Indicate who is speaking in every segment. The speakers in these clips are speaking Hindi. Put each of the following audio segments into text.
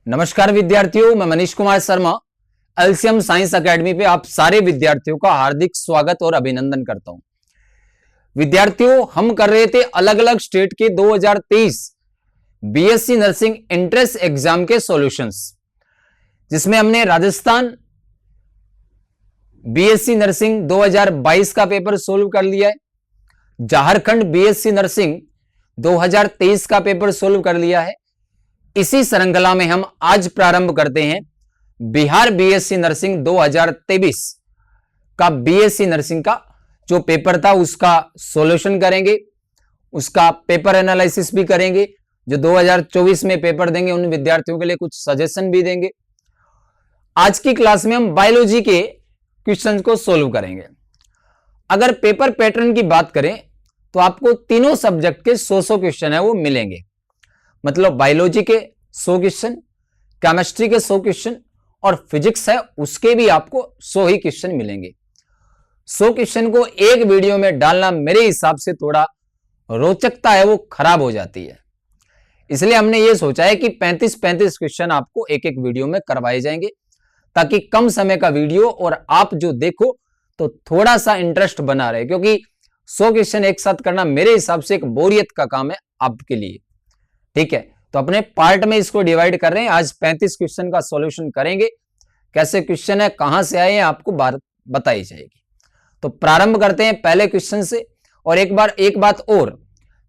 Speaker 1: नमस्कार विद्यार्थियों, मैं Manish Kumar Sharma LCM science academy पे आप सारे विद्यार्थियों का हार्दिक स्वागत और अभिनंदन करता हूं। विद्यार्थियों, हम कर रहे थे अलग अलग स्टेट के 2023 बीएससी नर्सिंग एंट्रेंस एग्जाम के सॉल्यूशंस, जिसमें हमने राजस्थान बीएससी नर्सिंग 2022 का पेपर सोल्व कर लिया है, झारखंड बीएससी नर्सिंग 2023 का पेपर सोल्व कर लिया है। इसी श्रृंखला में हम आज प्रारंभ करते हैं बिहार बीएससी नर्सिंग 2023 का बीएससी नर्सिंग का जो पेपर था उसका सॉल्यूशन करेंगे, उसका पेपर एनालिसिस भी करेंगे। जो 2024 में पेपर देंगे उन विद्यार्थियों के लिए कुछ सजेशन भी देंगे। आज की क्लास में हम बायोलॉजी के क्वेश्चन को सोल्व करेंगे। अगर पेपर पैटर्न की बात करें तो आपको तीनों सब्जेक्ट के 100 क्वेश्चन है वो मिलेंगे। मतलब बायोलॉजी के 100 क्वेश्चन, केमिस्ट्री के 100 क्वेश्चन और फिजिक्स है उसके भी आपको 100 ही क्वेश्चन मिलेंगे। 100 क्वेश्चन को एक वीडियो में डालना मेरे हिसाब से थोड़ा रोचकता है वो खराब हो जाती है, इसलिए हमने ये सोचा है कि 35-35 क्वेश्चन आपको एक एक वीडियो में करवाए जाएंगे, ताकि कम समय का वीडियो और आप जो देखो तो थोड़ा सा इंटरेस्ट बना रहे, क्योंकि 100 क्वेश्चन एक साथ करना मेरे हिसाब से एक बोरियत का काम है आपके लिए। ठीक है, तो अपने पार्ट में इसको डिवाइड कर रहे हैं। आज 35 क्वेश्चन का सॉल्यूशन करेंगे। कैसे क्वेश्चन है, कहां से आए हैं, आपको बताई जाएगी। तो प्रारंभ करते हैं पहले क्वेश्चन से। और एक बात और,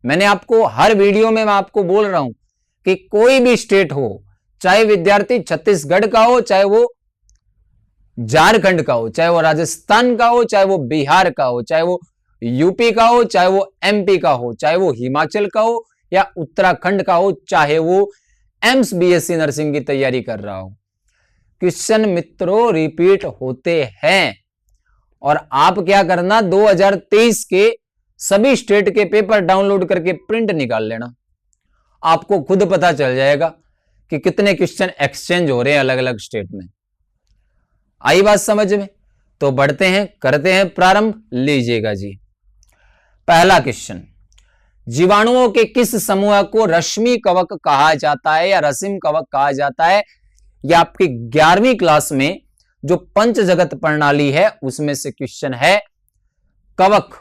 Speaker 1: मैंने आपको हर वीडियो में मैं आपको बोल रहा हूं कि कोई भी स्टेट हो, चाहे विद्यार्थी छत्तीसगढ़ का हो, चाहे वो झारखंड का हो, चाहे वो राजस्थान का हो, चाहे वो बिहार का हो, चाहे वो यूपी का हो, चाहे वो एमपी का हो, चाहे वो हिमाचल का हो या उत्तराखंड का हो, चाहे वो एम्स बीएससी नर्सिंग की तैयारी कर रहा हो, क्वेश्चन मित्रों रिपीट होते हैं। और आप क्या करना, 2023 के सभी स्टेट के पेपर डाउनलोड करके प्रिंट निकाल लेना। आपको खुद पता चल जाएगा कि कितने क्वेश्चन एक्सचेंज हो रहे हैं अलग अलग स्टेट में। आई बात समझ में? तो बढ़ते हैं, करते हैं प्रारंभ। लीजिएगा जी, पहला क्वेश्चन, जीवाणुओं के किस समूह को रश्मि कवक कहा जाता है या रश्मि कवक कहा जाता है? यह आपकी 11वीं क्लास में जो पंच जगत प्रणाली है उसमें से क्वेश्चन है। कवक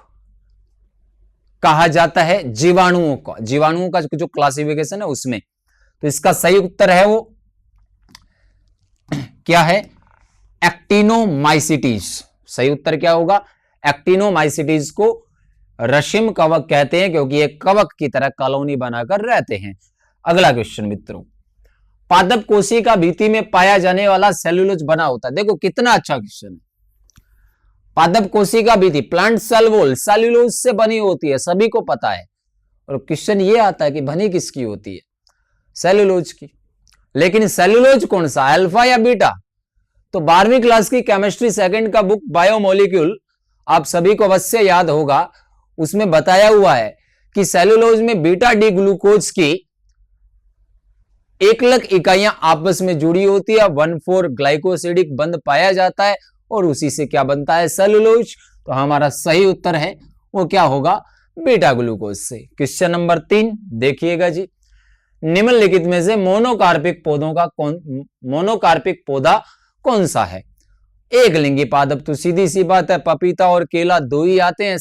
Speaker 1: कहा जाता है जीवाणुओं का जो क्लासिफिकेशन है उसमें। तो इसका सही उत्तर है वो क्या है? एक्टिनोमाइसिटीज। सही उत्तर क्या होगा? एक्टिनोमाइसिटीज को रश्मि कवक कहते हैं, क्योंकि ये कवक की तरह कॉलोनी बनाकर रहते हैं। अगला क्वेश्चन मित्रों, पादप कोशिका भित्ति में पाया जाने वाला सेल्यूलोज बना होता है। देखो कितना अच्छा क्वेश्चन है। पादप कोशिका भित्ति, प्लांट सेल वॉल सेल्यूलोज से बनी होती है, सभी को पता है। और क्वेश्चन ये आता है कि बनी किसकी होती है? सेल्यूलोज की। लेकिन सेल्यूलोज कौन सा, अल्फा या बीटा? तो 12वीं क्लास की केमिस्ट्री सेकंड का बुक बायोमोलिक्यूल आप सभी को अवश्य याद होगा, उसमें बताया हुआ है कि सेल्यूलोज में बीटा डी ग्लूकोज की एकलक इकाइयां आपस में जुड़ी होती है, 1,4 ग्लाइकोसिडिक बंध पाया जाता है और उसी से क्या बनता है? सेल्यूलोज। तो हमारा सही उत्तर है वो क्या होगा? बीटा ग्लूकोज से। क्वेश्चन नंबर 3 देखिएगा जी, निम्नलिखित में से मोनोकार्पिक पौधा कौन सा है? एक लिंगी पादप, तो सीधी सी बात है पपीता और केला दो ही आते हैं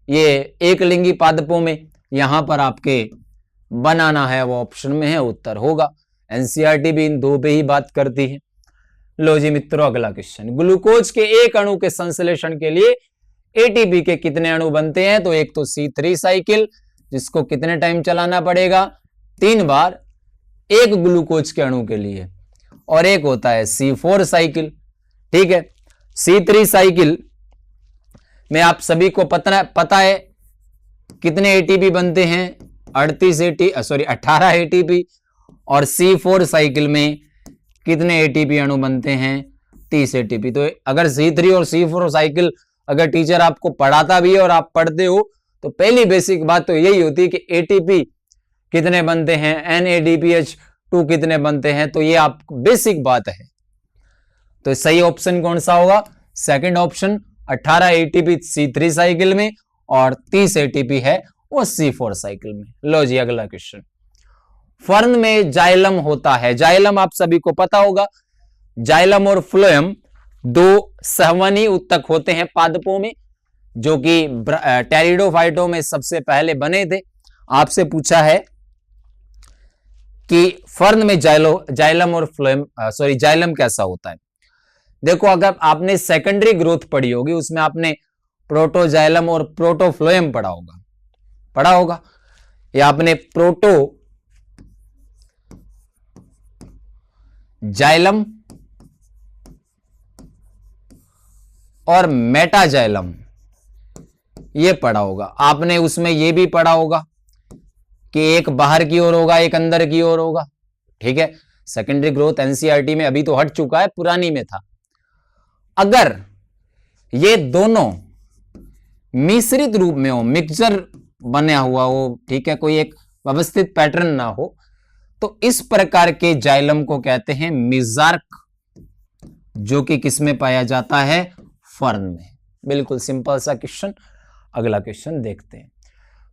Speaker 1: ये एक लिंगी पादपों में। यहां पर आपके बनाना है वो ऑप्शन में है, उत्तर होगा। एनसीईआरटी भी इन दो पे ही बात करती है। लो जी मित्रों, अगला क्वेश्चन, ग्लूकोज के एक अणु के संश्लेषण के लिए एटीपी के कितने अणु बनते हैं? तो एक तो C3 साइकिल, जिसको कितने टाइम चलाना पड़ेगा? 3 बार एक ग्लूकोज के अणु के लिए। और एक होता है C4 साइकिल। ठीक है, C3 साइकिल में आप सभी को पता है कितने एटीपी बनते हैं? 18 एटीपी। और C4 साइकिल में कितने एटीपी अणु बनते हैं? 30 एटीपी। तो अगर C3 और C4 साइकिल अगर टीचर आपको पढ़ाता भी है और आप पढ़ते हो तो पहली बेसिक बात तो यही होती है कि एटीपी कितने बनते हैं, NADPH2 कितने बनते हैं। तो ये आप बेसिक बात है। तो सही ऑप्शन कौन सा होगा? Second option, 18 ATP C3 cycle में और 30 एटीपी है वो C4 साइकिल में। लो जी, अगला क्वेश्चन, फर्न में जाइलम होता है। जाइलम आप सभी को पता होगा, जाइलम और फ्लोएम दो सहवनी उत्तक होते हैं पादपों में, जो कि टेरिडोफाइटों में सबसे पहले बने थे। आपसे पूछा है कि फर्न में जाइलम और फ्लोएम जाइलम कैसा होता है। देखो, अगर आपने सेकेंडरी ग्रोथ पढ़ी होगी, उसमें आपने प्रोटोजाइलम और प्रोटोफ्लोएम पढ़ा होगा, या आपने प्रोटो जाइलम और मेटाजाइलम ये पढ़ा होगा। आपने उसमें ये भी पढ़ा होगा कि एक बाहर की ओर होगा, एक अंदर की ओर होगा। ठीक है, सेकेंडरी ग्रोथ एनसीईआरटी में अभी तो हट चुका है, पुरानी में था। अगर ये दोनों मिश्रित रूप में हो, मिक्सचर बना हुआ हो, ठीक है, कोई एक व्यवस्थित पैटर्न ना हो, तो इस प्रकार के जाइलम को कहते हैं मेजार्क, जो कि किसमें पाया जाता है? फर्न में। बिल्कुल सिंपल सा क्वेश्चन। अगला क्वेश्चन देखते हैं।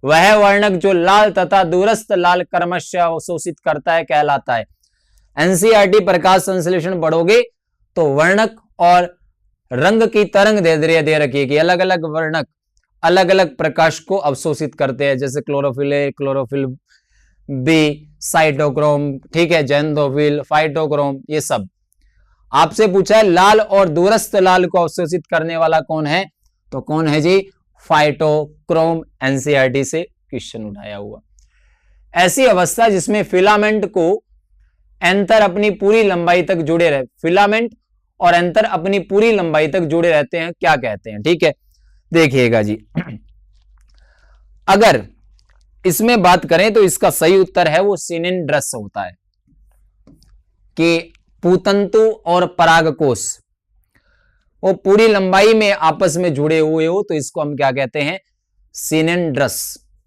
Speaker 1: वह वर्णक जो लाल तथा दूरस्थ लाल क्रमशः अवशोषित करता है कहलाता है। एनसीईआरटी प्रकाश संश्लेषण पढ़ोगे तो वर्णक और रंग की तरंग दे रखी है कि अलग अलग वर्णक अलग अलग प्रकाश को अवशोषित करते हैं, जैसे chlorophyll A, chlorophyll B, cytochrome, ठीक है, जेंथोफिल, फाइटोक्रोम, ये सब। आपसे पूछा है लाल और दूरस्थ लाल को अवशोषित करने वाला कौन है, तो कौन है जी? फाइटोक्रोम। एनसीईआरटी से क्वेश्चन उठाया हुआ। ऐसी अवस्था जिसमें फिलामेंट को एंथर अपनी पूरी लंबाई तक जुड़े रहे, फिलामेंट और एंथर अपनी पूरी लंबाई तक जुड़े रहते हैं, क्या कहते हैं? ठीक है, देखिएगा जी। अगर इसमें बात करें तो इसका सही उत्तर है वो सिनेंड्रस होता है, कि पूतंतु और परागकोश वो पूरी लंबाई में आपस में जुड़े हुए हो, तो इसको हम क्या कहते हैं? सिनेंड्रस।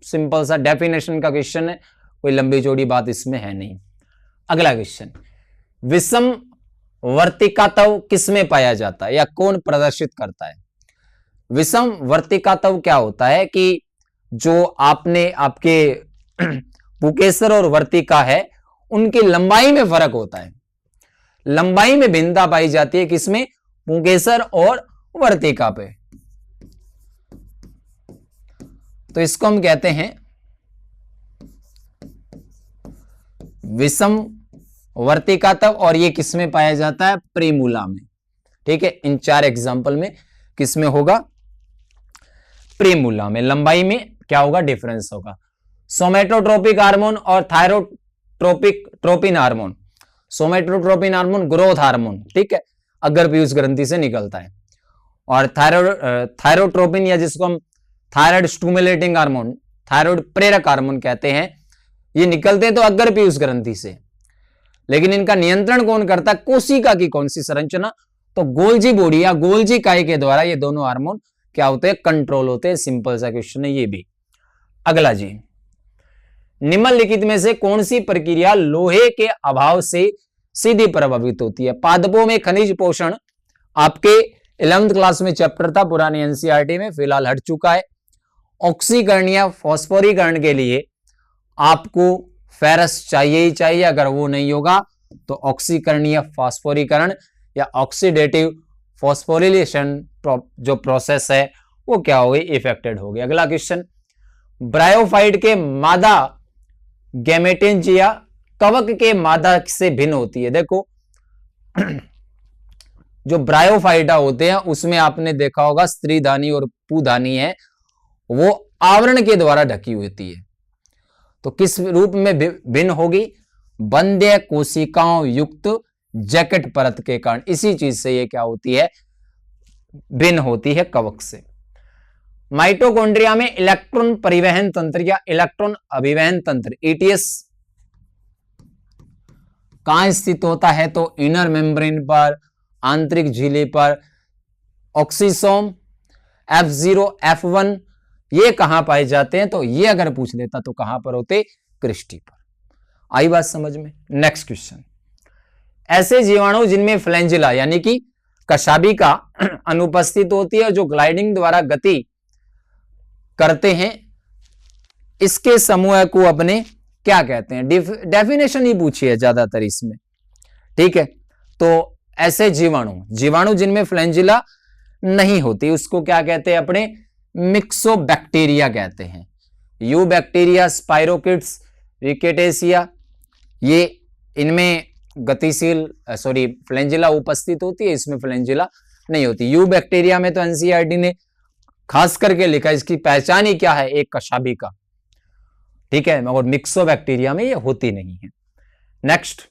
Speaker 1: सिंपल सा डेफिनेशन का क्वेश्चन है, कोई लंबी चौड़ी बात इसमें है नहीं। अगला क्वेश्चन, विषम वर्तिकातव किसमें पाया जाता है या कौन प्रदर्शित करता है? विषम वर्तिकातव क्या होता है कि जो आपने आपके पुकेसर और वर्तिका है उनकी लंबाई में फर्क होता है, लंबाई में भिन्नता पाई जाती है, किसमें? पुकेसर और वर्तिका पे। तो इसको हम कहते हैं विषम वर्तिकातव, और ये किसमें पाया जाता है? प्रीमूला में। ठीक है, इन 4 एग्जाम्पल में किसमें होगा? प्रीमूला में। लंबाई में क्या होगा? डिफरेंस होगा। सोमेटोट्रोपिक हार्मोन और thyrotropin hormone. Somatotropin hormone growth hormone, ठीक है, अगर पीयूष ग्रंथि से निकलता है, और थायरोट्रोपिन या जिसको हम थायराइड स्टिमुलेटिंग हार्मोन, थायराइड प्रेरक हार्मोन कहते हैं, ये निकलते हैं तो अगर पीयूष ग्रंथि से। लेकिन इनका नियंत्रण कौन करता है? कोशिका की कौन सी संरचना? तो गोल्जी बॉडी या गोल्जी काई के द्वारा ये दोनों हार्मोन क्या होते हैं? कंट्रोल होते हैं। सिंपल सा क्वेश्चन है ये भी। अगला जी, निम्नलिखित में से कौन सी प्रक्रिया लोहे के अभाव से सीधी प्रभावित होती है? पादपों में खनिज पोषण आपके 11th क्लास में चैप्टर था, पुरानी एनसीईआरटी में, फिलहाल हट चुका है। ऑक्सीकरण या फॉस्फोरीकरण के लिए आपको फेरस चाहिए ही चाहिए, अगर वो नहीं होगा तो ऑक्सीकरण या फॉस्फोरीकरण या ऑक्सीडेटिव फॉस्फोरिलेशन जो प्रोसेस है वो क्या हो गई? इफेक्टेड हो गई। अगला क्वेश्चन, ब्रायोफाइट के मादा गैमेटेंजिया कवक के मादा से भिन्न होती है। देखो, जो ब्रायोफाइटा होते हैं उसमें आपने देखा होगा स्त्रीधानी और पुधानी है, वो आवरण के द्वारा ढकी होती है। तो किस रूप में भिन्न होगी? बंध्य कोशिकाओं युक्त जैकेट परत के कारण। इसी चीज से ये क्या होती है? भिन्न होती है कवक से। माइटोकॉन्ड्रिया में इलेक्ट्रॉन परिवहन तंत्र या इलेक्ट्रॉन अभिवहन तंत्र ईटीएस कहां स्थित होता है? तो इनर मेम्ब्रेन पर, आंतरिक झिल्ली पर। ऑक्सीसोम, F0, F1 ये कहां पाए जाते हैं? तो ये अगर पूछ लेता तो कहां पर होते? क्रिस्टी पर। आई बात समझ में? नेक्स्ट क्वेश्चन, ऐसे जीवाणु जिनमें फ्लैंजिला यानी कि कशाभिका अनुपस्थित होती है, जो ग्लाइडिंग द्वारा गति करते हैं, इसके समूह को अपने क्या कहते हैं? डेफिनेशन ही पूछी है ज्यादातर इसमें, ठीक है। तो ऐसे जीवाणु जिनमें फ्लैंजिला नहीं होती उसको क्या कहते हैं? अपने मिक्सोबैक्टीरिया कहते हैं। यू बैक्टीरिया, स्पाइरोकिट्स, रिकेटेसिया, ये इनमें गतिशील फ्लैंजिला उपस्थित होती है, इसमें फ्लैंजिला नहीं होती। यू बैक्टीरिया में तो एनसीईआरटी ने खास करके लिखा, इसकी पहचान ही क्या है? एक कशाबी का, ठीक है। और मिक्सोबैक्टीरिया में ये होती नहीं है। नेक्स्ट,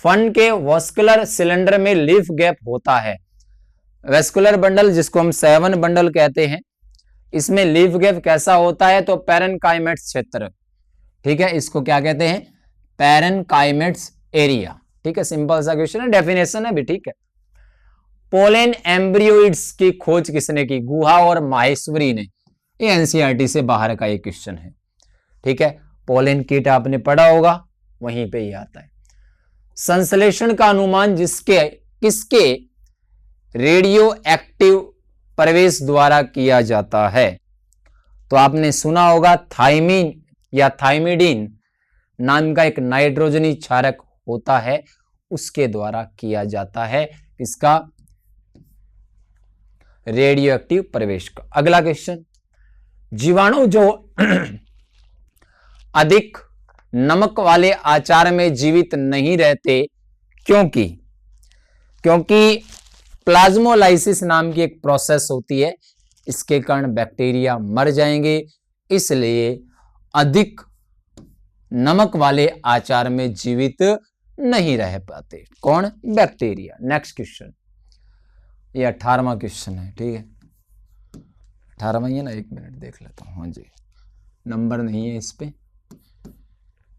Speaker 1: फन के वॉस्कुलर सिलेंडर में लीफ गैप होता है। वेस्कुलर बंडल जिसको हम सेवन बंडल कहते हैं, इसमें लीफ गैप कैसा होता है? तो पैरेनकाइमेट्स क्षेत्र, ठीक है। इसको क्या कहते हैं? पैरेनकाइमेट्स एरिया, ठीक है। सिंपल सा क्वेश्चन है, डेफिनेशन है भी, ठीक है। पोलेन एम्ब्रियोइड्स की खोज किसने की? गुहा और माहेश्वरी ने। ये एनसीईआरटी से बाहर का एक क्वेश्चन है, ठीक है। पोलेन कीट आपने पढ़ा होगा, वहीं पे ही आता है। संश्लेषण का अनुमान किसके रेडियो एक्टिव प्रवेश द्वारा किया जाता है? तो आपने सुना होगा थाइमीन या थाइमिडीन नाम का एक नाइट्रोजनी क्षारक होता है, उसके द्वारा किया जाता है। इसका रेडियो एक्टिव प्रवेश का। अगला क्वेश्चन, जीवाणु जो अधिक नमक वाले आचार में जीवित नहीं रहते, क्योंकि प्लाज्मोलाइसिस नाम की एक प्रोसेस होती है, इसके कारण बैक्टीरिया मर जाएंगे, इसलिए अधिक नमक वाले आचार में जीवित नहीं रह पाते। कौन? बैक्टीरिया। नेक्स्ट क्वेश्चन, ये 18वां क्वेश्चन है, ठीक है। 18वां है ना, एक मिनट देख लेता हूं। हाँ जी, नंबर नहीं है इस पे।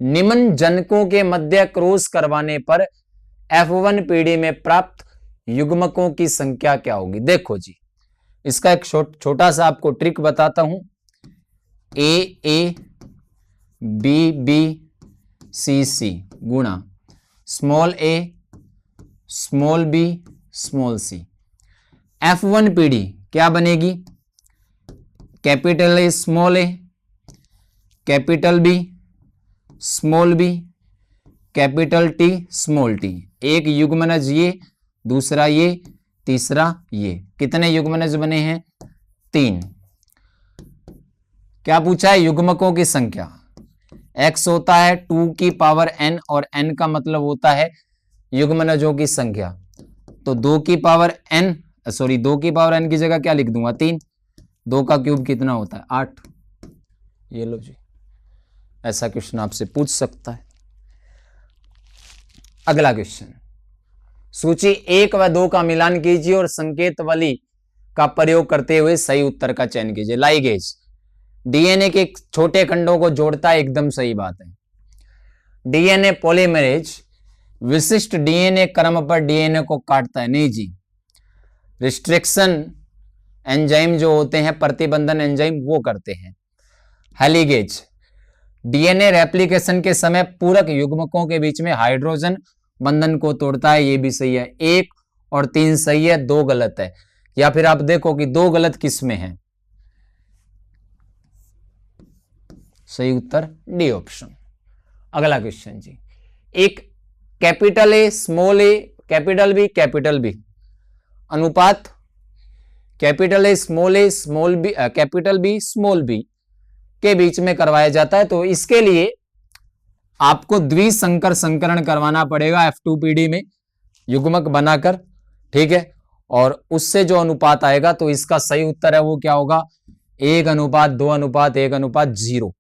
Speaker 1: निम्न जनकों के मध्य क्रॉस करवाने पर F1 पीढ़ी में प्राप्त युग्मकों की संख्या क्या होगी? देखो जी, इसका एक छोटा सा आपको ट्रिक बताता हूं। A B C गुणा small a small b small c। F1 पीढ़ी क्या बनेगी? Capital A small a, capital B small b, capital T small t। एक युग्मनज ये, दूसरा ये, तीसरा ये। कितने युग्मनज बने हैं? 3। क्या पूछा है? युग्मकों की संख्या। x होता है 2 की पावर n और n का मतलब होता है युग्मनजों की संख्या। तो 2 की पावर n की जगह क्या लिख दूंगा? 3। 2 का क्यूब कितना होता है? 8। ये लो जी, ऐसा क्वेश्चन आपसे पूछ सकता है। अगला क्वेश्चन, सूची 1 व 2 का मिलान कीजिए और संकेतवली का प्रयोग करते हुए सही उत्तर का चयन कीजिए। लाइगेज डीएनए के छोटे खंडों को जोड़ता है, एकदम सही बात है। डीएनए पॉलीमरेज विशिष्ट डीएनए क्रम पर डीएनए को काटता है, नहीं जी। रिस्ट्रिक्शन एंजाइम जो होते हैं, प्रतिबंधन एंजाइम, वो करते हैं। हेलिगेज डीएनए रेप्लिकेशन के समय पूरक युग्मकों के बीच में हाइड्रोजन बंधन को तोड़ता है, ये भी सही है। 1 और 3 सही है, 2 गलत है। या फिर आप देखो कि 2 गलत किस में है? सही उत्तर डी ऑप्शन। अगला क्वेश्चन जी, एक capital A small A capital B अनुपात capital A small B capital B small B के बीच में करवाया जाता है। तो इसके लिए आपको द्विसंकर संकरण करवाना पड़ेगा F2 पीढ़ी में युग्मक बनाकर, ठीक है। और उससे जो अनुपात आएगा, तो इसका सही उत्तर है वो क्या होगा? 1:2:1:0।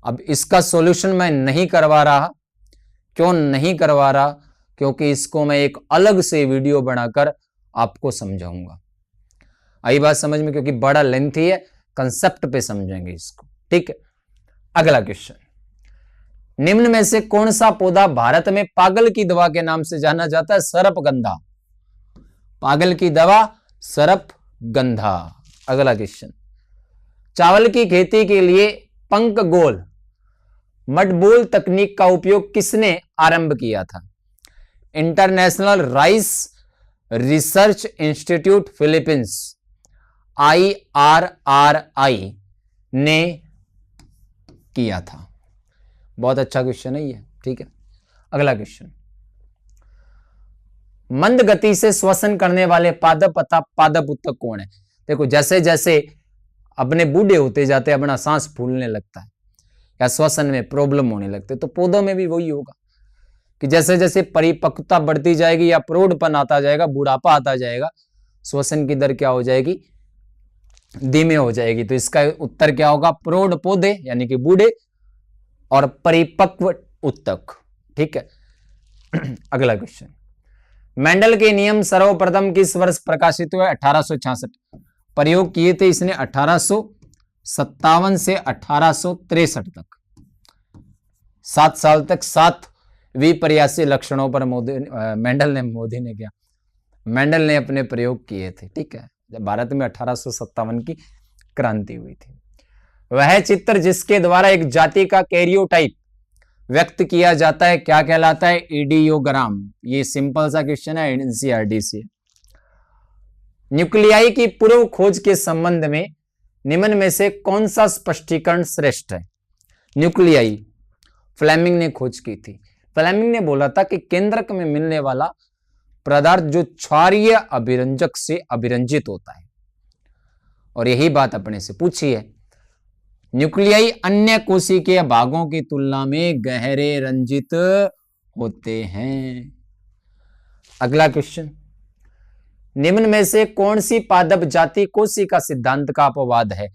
Speaker 1: अब इसका सॉल्यूशन मैं नहीं करवा रहा। क्यों नहीं करवा रहा? क्योंकि इसको मैं एक अलग से वीडियो बनाकर आपको समझाऊंगा। आई बात समझ में? क्योंकि बड़ा लेंथी है, कंसेप्ट पे समझेंगे इसको, ठीक है। अगला क्वेश्चन, निम्न में से कौन सा पौधा भारत में पागल की दवा के नाम से जाना जाता है? सरपगंधा। पागल की दवा सरपगंधा। अगला क्वेश्चन, चावल की खेती के लिए पंख गोल मडबोल तकनीक का उपयोग किसने आरंभ किया था? International rice research institute Philippines IRRI ने किया था। बहुत अच्छा क्वेश्चन है ये, ठीक है। अगला क्वेश्चन, मंद गति से श्वसन करने वाले पादप तथा पादप उत्तक कौन है? देखो जैसे जैसे अपने बूढ़े होते जाते हैं अपना सांस फूलने लगता है या श्वसन में प्रॉब्लम होने लगते, तो पौधों में भी वही होगा कि जैसे जैसे परिपक्वता बढ़ती जाएगी या प्रौढ़पन आता जाएगा, बुढ़ापा आता जाएगा, श्वसन की दर क्या हो जाएगी? धीमे हो जाएगी। तो इसका उत्तर क्या होगा? प्रौढ़ पौधे यानी कि बूढ़े और परिपक्व उत्तक, ठीक है। अगला क्वेश्चन, मेंडल के नियम सर्वप्रथम किस वर्ष प्रकाशित हुए? 1866। प्रयोग किए थे इसने 1857 से 1863 तक, 7 साल तक 7 विपर्यासी लक्षणों पर मेंडल ने अपने प्रयोग किए थे, ठीक है, जब भारत में 1857 की क्रांति हुई थी। वह चित्र जिसके द्वारा एक जाति का कैरियोटाइप व्यक्त किया जाता है क्या कहलाता है? इडियोग्राम। ये सिंपल सा क्वेश्चन है, एनसीईआरटी से। न्यूक्लियाई की पूर्व खोज के संबंध में निम्न में से कौन सा स्पष्टीकरण श्रेष्ठ है? न्यूक्लियाई फ्लेमिंग ने खोज की थी। फ्लेमिंग ने बोला था कि केंद्रक में मिलने वाला पदार्थ जो क्षारीय अभिरंजक से अभिरंजित होता है, और यही बात अपने से पूछी है। न्यूक्लियाई अन्य कोशिकीय भागों की तुलना में गहरे रंजित होते हैं। अगला क्वेश्चन, निम्न में से कौन सी पादप जाति कोशिका सिद्धांत का अपवाद है?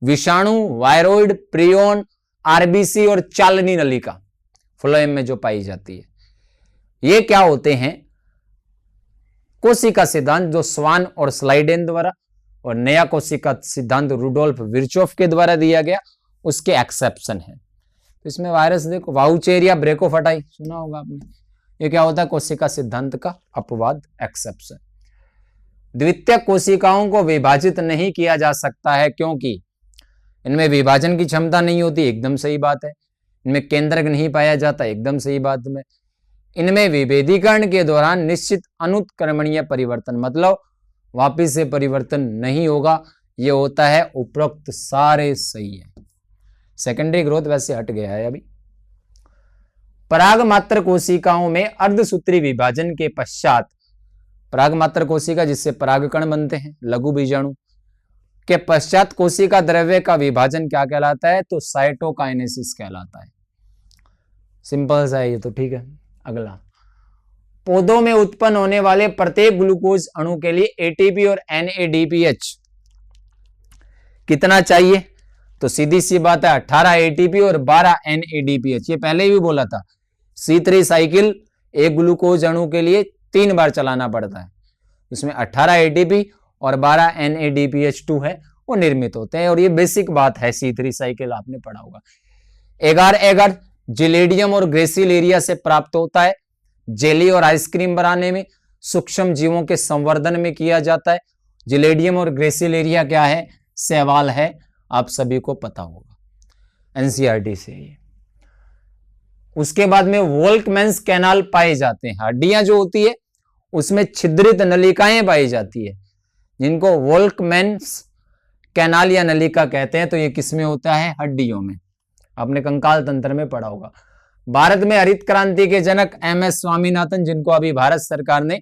Speaker 1: विषाणु, वायरोइड, प्रियोन, आरबीसी और चालनी नलिका फ्लोएम में जो पाई जाती है, ये क्या होते हैं? कोशिका सिद्धांत जो स्वान और स्लाइडेन द्वारा और नया कोशिका सिद्धांत रुडोल्फ विर्चोफ के द्वारा दिया गया, उसके एक्सेप्शन है। तो इसमें वायरस देखो, वाउचेरिया ब्रेकोफटाई सुना होगा आपने, ये क्या होता है? कोशिका सिद्धांत का अपवाद, एक्सेप्शन। द्वितीयक कोशिकाओं को विभाजित नहीं किया जा सकता है क्योंकि इनमें विभाजन की क्षमता नहीं होती, एकदम सही बात है। इनमें केंद्रक नहीं पाया जाता, एकदम सही बात में। इनमें विभेदीकरण के दौरान निश्चित अनुत्क्रमणीय परिवर्तन, मतलब वापिस से परिवर्तन नहीं होगा, ये होता है। उपरोक्त सारे सही है। सेकेंडरी ग्रोथ वैसे हट गया है अभी। पराग मात्र कोशिकाओं में अर्धसूत्री विभाजन के पश्चात, पराग मात्र कोशिका जिससे परागकण बनते हैं, लघु बीजाणु के पश्चात कोशिका द्रव्य का विभाजन क्या कहलाता है? तो साइटोकाइनेसिस कहलाता है। सिंपल सा है ये तो, ठीक है। अगला, पौधों में उत्पन्न होने वाले प्रत्येक ग्लूकोज अणु के लिए एटीपी और एनएडीपीएच कितना चाहिए? तो सीधी सी बात है, 18 एटीपी और 12 एनएडीपीएच। ये पहले भी बोला था, C3 साइकिल एक ग्लूकोज अणु के लिए 3 बार चलाना पड़ता है। इसमें 18 एटीपी और 12 NADPH2 है, वो निर्मित होते हैं, और ये बेसिक बात है, C3 साइकिल आपने पढ़ा होगा। एगार एगार जिलेडियम और ग्रेसिलेरिया से प्राप्त होता है। जेली और आइसक्रीम बनाने में, सूक्ष्म जीवों के संवर्धन में किया जाता है। जिलेडियम और ग्रेसिलेरिया क्या है? शैवाल है, आप सभी को पता होगा, एनसीईआरटी से ये। उसके बाद में वोल्कमैन्स कैनाल पाए जाते हैं। हड्डियां जो होती है उसमें छिद्रित नलिकाएं पाई जाती है, जिनको वोल्कमैन्स कैनाल या नलिका कहते हैं। तो ये किसमें होता है? हड्डियों में। आपने कंकाल तंत्र में पढ़ा होगा। भारत में हरित क्रांति के जनक MS स्वामीनाथन, जिनको अभी भारत सरकार ने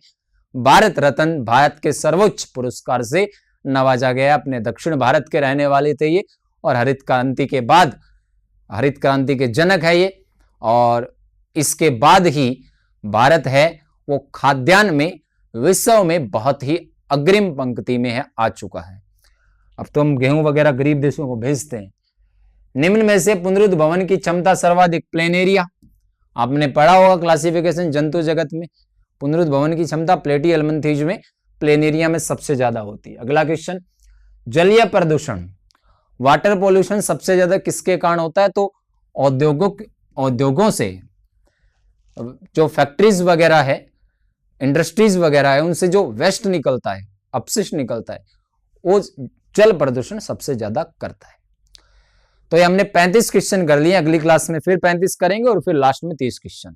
Speaker 1: भारत रत्न, भारत के सर्वोच्च पुरस्कार से नवाजा गया। अपने दक्षिण भारत के रहने वाले थे ये, और हरित क्रांति के बाद हरित क्रांति के जनक है ये। और इसके बाद ही भारत है वो खाद्यान्न में विश्व में बहुत ही अग्रिम पंक्ति में है, आ चुका है। अब तो हम गेहूं वगैरह गरीब देशों को भेजते हैं। निम्न में से पुनरुद्ध भवन की क्षमता सर्वाधिक, प्लेनेरिया। आपने पढ़ा होगा क्लासिफिकेशन जंतु जगत में, पुनरुद्ध भवन की क्षमता प्लेटिहेल्मिन्थीज में, प्लेनेरिया में सबसे ज्यादा होती है। अगला क्वेश्चन, जलीय प्रदूषण, वाटर पॉल्यूशन सबसे ज्यादा किसके कारण होता है? तो उद्योगों से, जो फैक्ट्रीज वगैरह है, इंडस्ट्रीज वगैरह है, उनसे जो वेस्ट निकलता है, अपशिष्ट निकलता है, वो जल प्रदूषण सबसे ज्यादा करता है। तो ये हमने 35 क्वेश्चन कर लिए। अगली क्लास में फिर 35 करेंगे और फिर लास्ट में 30 क्वेश्चन,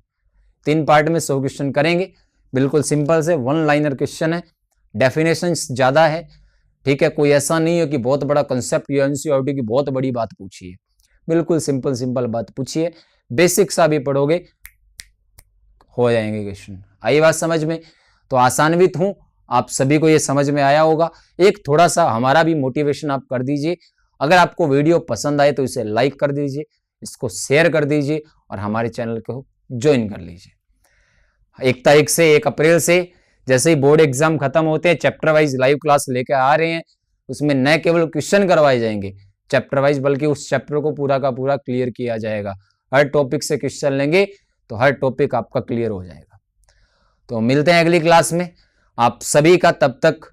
Speaker 1: 3 पार्ट में 100 क्वेश्चन करेंगे। बिल्कुल सिंपल से 1 लाइनर क्वेश्चन है, डेफिनेशन ज्यादा है, ठीक है। कोई ऐसा नहीं है कि बहुत बड़ा कंसेप्ट या एनसीईआरटी की बहुत बड़ी बात पूछी है, बिल्कुल सिंपल बात पूछिए, बेसिक सा भी पढ़ोगे हो जाएंगे क्वेश्चन। आई बात समझ में? तो आसान्वित हूं, आप सभी को ये समझ में आया होगा। एक थोड़ा सा हमारा भी मोटिवेशन आप कर दीजिए। अगर आपको वीडियो पसंद आए तो इसे लाइक कर दीजिए, इसको शेयर कर दीजिए और हमारे चैनल को ज्वाइन कर लीजिए। 1 तारीख से 1 अप्रैल से जैसे ही बोर्ड एग्जाम खत्म होते हैं, चैप्टर वाइज लाइव क्लास लेकर आ रहे हैं। उसमें न केवल क्वेश्चन करवाए जाएंगे चैप्टर वाइज, बल्कि उस चैप्टर को पूरा का पूरा क्लियर किया जाएगा। हर टॉपिक से क्वेश्चन लेंगे तो हर टॉपिक आपका क्लियर हो जाएगा। तो मिलते हैं अगली क्लास में। आप सभी का तब तक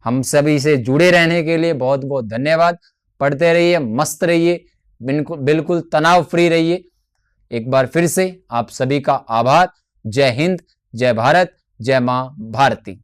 Speaker 1: हम सभी से जुड़े रहने के लिए बहुत बहुत धन्यवाद। पढ़ते रहिए, मस्त रहिए, बिल्कुल तनाव फ्री रहिए। एक बार फिर से आप सभी का आभार। जय हिंद, जय भारत, जय मां भारती।